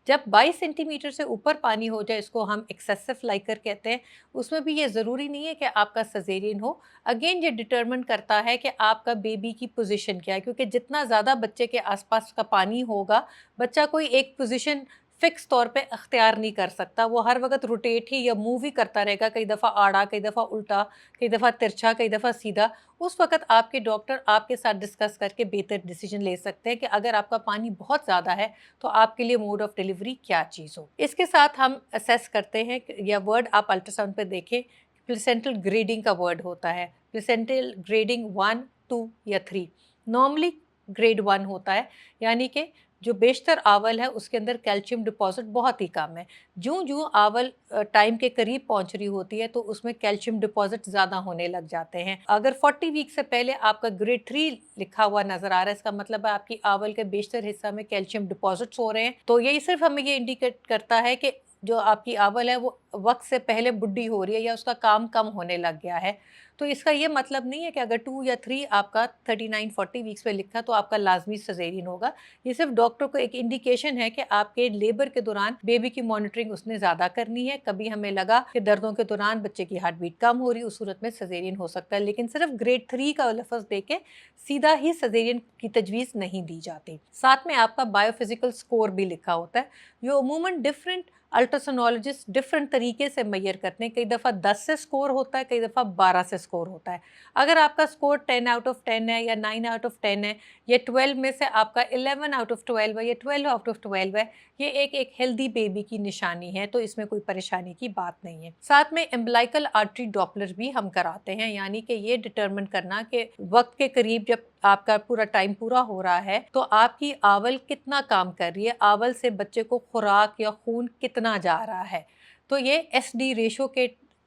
जब 22 सेंटीमीटर से ऊपर पानी हो जाए, इसको हम एक्सेसिव लाइकर कहते हैं, उसमें भी ये ज़रूरी नहीं है कि आपका सजेरियन हो। अगेन ये डिटरमिन करता है कि आपका बेबी की पोजीशन क्या है, क्योंकि जितना ज़्यादा बच्चे के आसपास का पानी होगा, बच्चा कोई एक पोजीशन फिक्स तौर पे अख्तियार नहीं कर सकता। वो हर वक्त रोटेट ही या मूव ही करता रहेगा, कई दफ़ा आड़ा, कई दफ़ा उल्टा, कई दफ़ा तिरछा, कई दफ़ा सीधा। उस वक्त आपके डॉक्टर आपके साथ डिस्कस करके बेहतर डिसीजन ले सकते हैं कि अगर आपका पानी बहुत ज़्यादा है तो आपके लिए मोड ऑफ डिलीवरी क्या चीज़ हो। इसके साथ हम असेस करते हैं, या वर्ड आप अल्ट्रासाउंड पे देखें, प्लेसेंटल ग्रेडिंग का वर्ड होता है। प्लेसेंटल ग्रेडिंग 1, 2 या 3। नॉर्मली ग्रेड 1 होता है, यानी कि जो बेशतर आवल है उसके अंदर कैल्शियम डिपॉजिट बहुत ही कम है। जूं जूं आवल टाइम के करीब पहुंच रही होती है तो उसमें कैल्शियम डिपॉजिट ज़्यादा होने लग जाते हैं। अगर 40 वीक से पहले आपका ग्रेड 3 लिखा हुआ नजर आ रहा है, इसका मतलब है आपकी आवल के बेशतर हिस्सा में कैल्शियम डिपॉजिट्स हो रहे हैं। तो यही सिर्फ हमें ये इंडिकेट करता है कि जो आपकी आवल है वो वक्त से पहले बुढ़ी हो रही है या उसका काम कम होने लग गया है। तो इसका ये मतलब नहीं है कि अगर 2 या 3 आपका 39-40 वीक्स पे लिखा तो आपका लाजमी सजेरियन होगा। ये सिर्फ डॉक्टर को एक इंडिकेशन है कि आपके लेबर के दौरान बेबी की मॉनिटरिंग उसने ज़्यादा करनी है। कभी हमें लगा कि दर्दों के दौरान बच्चे की हार्ट बीट कम हो रही, उस सूरत में सजेरियन हो सकता है, लेकिन सिर्फ ग्रेड 3 का लफ्ज़ दे के सीधा ही सजेरियन की तजवीज़ नहीं दी जाती। साथ में आपका बायोफिजिकल स्कोर भी लिखा होता है, जो अमूमन डिफरेंट अल्ट्रासोनोलॉजिस्ट डिफरेंट तरीके से मैयर करते हैं। कई दफ़ा 10 से स्कोर होता है, कई दफ़ा 12 से स्कोर होता है। अगर आपका स्कोर 10 आउट ऑफ 10 है या 9 आउट ऑफ 10 है, या 12 में से आपका 11 आउट ऑफ 12 है या 12 आउट ऑफ 12 है, ये एक हेल्दी बेबी की निशानी है, तो इसमें कोई परेशानी की बात नहीं है। साथ में एम्बलाइकल आर्टरी डॉपलर भी हम कराते हैं, यानी कि ये डिटरमिन करना कि वक्त के करीब जब आपका पूरा टाइम पूरा हो रहा है तो आपकी आवल कितना काम कर रही है, आवल से बच्चे को खुराक या खून कितना जा रहा है। तो ये SD रेशो के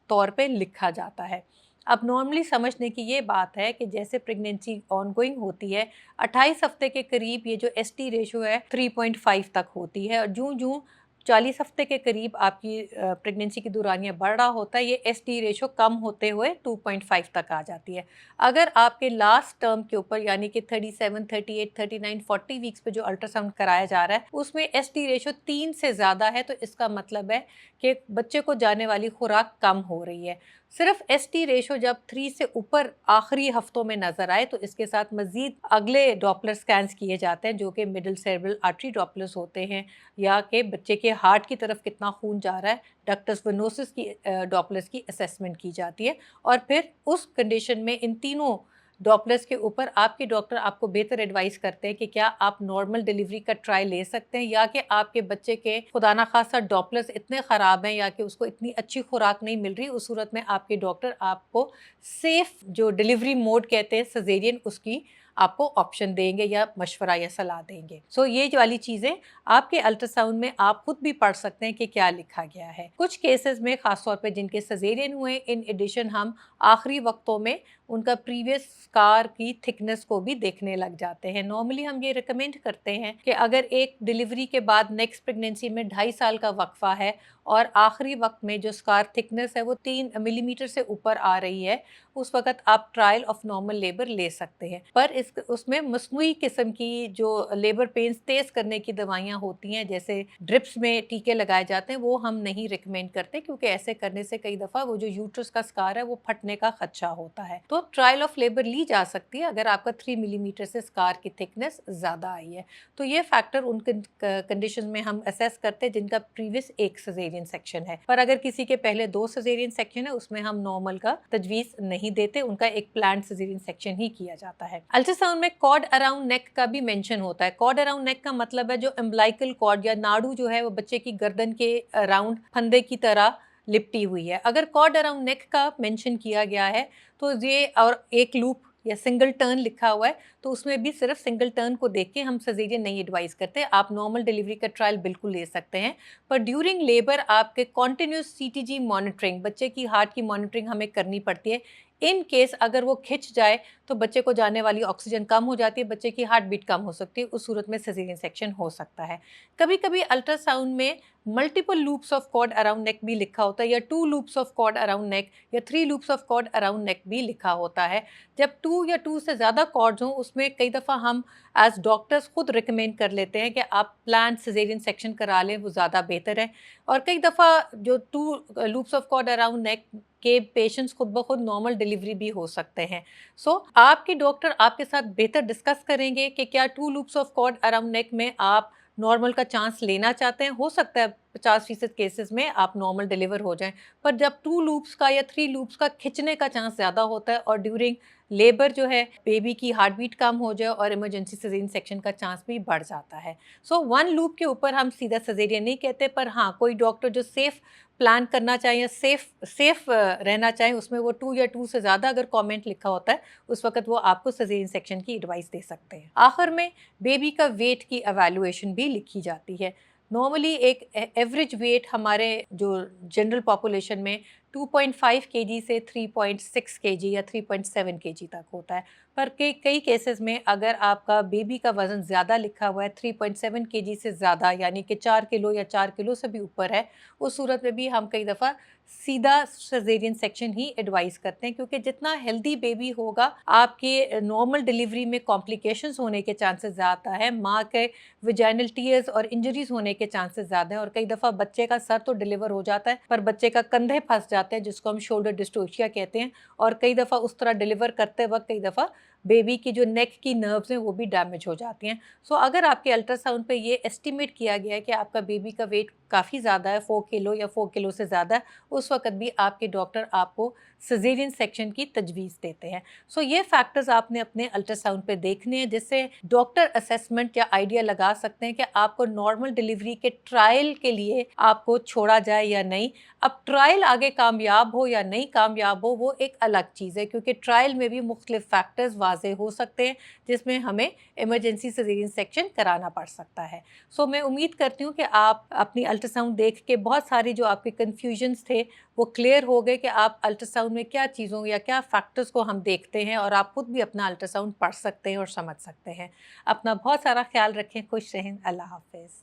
तौर पे लिखा जाता है। अब नॉर्मली समझने की ये बात है कि जैसे प्रेगनेंसी ऑनगोइंग होती है, 28 हफ्ते के करीब ये जो SD रेशो है 3.5 तक होती है, और जूं जूं 40 हफ्ते के करीब आपकी प्रेगनेंसी की दौरानिया बढ़ रहा होता है, ये SD रेशो कम होते हुए 2.5 तक आ जाती है। अगर आपके लास्ट टर्म के ऊपर यानी कि 37, 38, 39, 40 वीक्स पे जो अल्ट्रासाउंड कराया जा रहा है उसमें SD रेशो 3 से ज़्यादा है, तो इसका मतलब है कि बच्चे को जाने वाली खुराक कम हो रही है। सिर्फ SD रेशो जब 3 से ऊपर आखिरी हफ्तों में नजर आए तो इसके साथ मजीद अगले डॉपलर स्कैन्स किए जाते हैं, जो कि मिडिल सेरेब्रल आर्टरी डॉपलर्स होते हैं, या कि बच्चे के हार्ट की तरफ कितना खून जा रहा है, डक्टस वेनोसिस की डॉपलर्स की असेसमेंट की जाती है। और फिर उस कंडीशन में इन तीनों डॉपलर्स के ऊपर आपके डॉक्टर आपको बेहतर एडवाइस करते हैं कि क्या आप नॉर्मल डिलीवरी का ट्राई ले सकते हैं, या कि आपके बच्चे के खुदा ना खासा डॉपलर्स इतने ख़राब हैं या कि उसको इतनी अच्छी खुराक नहीं मिल रही। उस सूरत में आपके डॉक्टर आपको सेफ जो डिलीवरी मोड कहते हैं सजेरियन, उसकी आपको ऑप्शन देंगे या मशवरा या सलाह देंगे। सो ये जो वाली चीज़ें आपके अल्ट्रासाउंड में आप खुद भी पढ़ सकते हैं कि क्या लिखा गया है। कुछ केसेस में खासतौर पे जिनके सजेरियन हुए, इन एडिशन हम आखिरी वक्तों में उनका प्रीवियस स्कार की थिकनेस को भी देखने लग जाते हैं। नॉर्मली हम ये रिकमेंड करते हैं कि अगर एक डिलीवरी के बाद नेक्स्ट प्रेगनेंसी में 2.5 साल का वक्फा है और आखिरी वक्त में जो स्कार थिकनेस है वो 3 मिलीमीटर से ऊपर आ रही है, उस वक्त आप ट्रायल ऑफ नॉर्मल लेबर ले सकते हैं। पर उसमें मस्नूई किस्म की जो लेबर पेन्स तेज करने की दवाइयाँ होती हैं, जैसे ड्रिप्स में टीके लगाए जाते हैं, वो हम नहीं रिकमेंड करते, क्योंकि ऐसे करने से कई दफ़ा वो जो यूट्रस का स्कार है वो फटने का खदशा होता है। तो ट्रायल ऑफ लेबर ली जा सकती है अगर आपका 3 मिलीमीटर से स्कार की थिकनेस ज़्यादा आई है। तो ये फैक्टर उन कंडीशन में हम असेस करते हैं जिनका प्रीवियस एक सजेरियन सेक्शन है। पर अगर किसी के पहले 2 सजेरियन सेक्शन है, उसमें हम नॉर्मल का तजवीज़ नहीं देते, उनका एक प्लान्ड सजेरियन सेक्शन ही किया जाता है। अल्ट्रासाउंड में कॉर्ड अराउंड नेक का भी मेंशन होता है। कॉर्ड अराउंड नेक का मतलब है जो एम्बलाइकल कॉर्ड या नाड़ू जो है वो बच्चे की गर्दन के अराउंड फंदे की तरह लिपटी हुई है। अगर कॉर्ड अराउंड नेक का मेंशन किया गया है तो ये, और एक लूप या सिंगल टर्न लिखा हुआ है, तो उसमें भी सिर्फ सिंगल टर्न को देख के हम सजेरियन नहीं एडवाइस करते। आप नॉर्मल डिलीवरी का ट्रायल बिल्कुल ले सकते हैं, पर ड्यूरिंग लेबर आपके कॉन्टिन्यूस CTG मॉनिटरिंग, बच्चे की हार्ट की मॉनिटरिंग हमें करनी पड़ती है। इन केस अगर वो खिंच जाए तो बच्चे को जाने वाली ऑक्सीजन कम हो जाती है, बच्चे की हार्ट बीट कम हो सकती है, उस सूरत में सिजेरियन सेक्शन हो सकता है। कभी कभी अल्ट्रासाउंड में multiple loops of cord around neck भी लिखा होता है, या 2 loops of cord around neck या 3 loops of cord around neck भी लिखा होता है। जब 2 या 2 से ज़्यादा कॉर्ड्स हों, उसमें कई दफ़ा हम एज डॉक्टर्स खुद रिकमेंड कर लेते हैं कि आप प्लान सिजेरियन सेक्शन करा लें, वो ज़्यादा बेहतर है। और कई दफ़ा जो 2 loops of cord around neck के पेशेंट्स खुद ब खुद नॉर्मल डिलीवरी भी हो सकते हैं। आपके डॉक्टर आपके साथ बेहतर डिस्कस करेंगे कि क्या 2 loops of cord around neck में आप नॉर्मल का चांस लेना चाहते हैं। हो सकता है 50% केसेस में आप नॉर्मल डिलीवर हो जाएं, पर जब 2 लूप्स का या 3 लूप्स का खिंचने का चांस ज़्यादा होता है और ड्यूरिंग लेबर जो है बेबी की हार्ट बीट कम हो जाए और इमरजेंसी सिजेरियन सेक्शन का चांस भी बढ़ जाता है। 1 लूप के ऊपर हम सीधा सिजेरियन नहीं कहते, पर हाँ, कोई डॉक्टर जो सेफ प्लान करना चाहें या सेफ रहना चाहें, उसमें वो 2 या 2 से ज़्यादा अगर कमेंट लिखा होता है, उस वक्त वो आपको सिजेरियन सेक्शन की एडवाइस दे सकते हैं। आखिर में बेबी का वेट की एवेल्युएशन भी लिखी जाती है। नॉर्मली एक एवरेज वेट हमारे जो जनरल पॉपुलेशन में 2.5 केजी से 3.6 केजी या 3.7 केजी तक होता है, पर कई केसेस में अगर आपका बेबी का वज़न ज़्यादा लिखा हुआ है 3.7 केजी से ज़्यादा, यानी कि 4 किलो या 4 किलो से भी ऊपर है, उस सूरत में भी हम कई दफ़ा सीधा सिजेरियन सेक्शन ही एडवाइस करते हैं, क्योंकि जितना हेल्दी बेबी होगा आपके नॉर्मल डिलीवरी में कॉम्प्लिकेशंस होने के चांसेस ज़्यादा है, माँ के विजाइनल टीयर्स और इंजरीज होने के चांसेस ज़्यादा हैं। और कई दफ़ा बच्चे का सर तो डिलीवर हो जाता है, पर बच्चे का कंधे फंस जाते हैं, जिसको हम शोल्डर डिस्टोशिया कहते हैं। और कई दफ़ा उस तरह डिलीवर करते वक्त कई दफ़ा बेबी की जो नेक की नर्व्स हैं वो भी डैमेज हो जाती हैं। अगर आपके अल्ट्रासाउंड पे ये एस्टिमेट किया गया है कि आपका बेबी का वेट काफ़ी ज़्यादा है, 4 किलो या 4 किलो से ज़्यादा है, उस वक्त भी आपके डॉक्टर आपको सिजेरियन सेक्शन की तजवीज़ देते हैं। ये फैक्टर्स आपने अपने अल्ट्रासाउंड पे देखने हैं, जिससे डॉक्टर असेसमेंट या आइडिया लगा सकते हैं कि आपको नॉर्मल डिलीवरी के ट्रायल के लिए आपको छोड़ा जाए या नहीं। अब ट्रायल आगे कामयाब हो या नहीं कामयाब हो, वो एक अलग चीज़ है, क्योंकि ट्रायल में भी मुख्तलिफ फैक्टर्स वाज़े हो सकते हैं, जिसमें हमें इमरजेंसी सिजेरियन सेक्शन कराना पड़ सकता है। मैं उम्मीद करती हूँ कि आप अपनी अल्ट्रासाउंड देख के बहुत सारी जो आपके कन्फ्यूजन्स थे वो क्लियर हो गए कि आप अल्ट्रासाउंड में क्या चीज़ों या क्या फैक्टर्स को हम देखते हैं, और आप खुद भी अपना अल्ट्रासाउंड पढ़ सकते हैं और समझ सकते हैं। अपना बहुत सारा ख्याल रखें, खुश रहें, अल्लाह हाफिज़।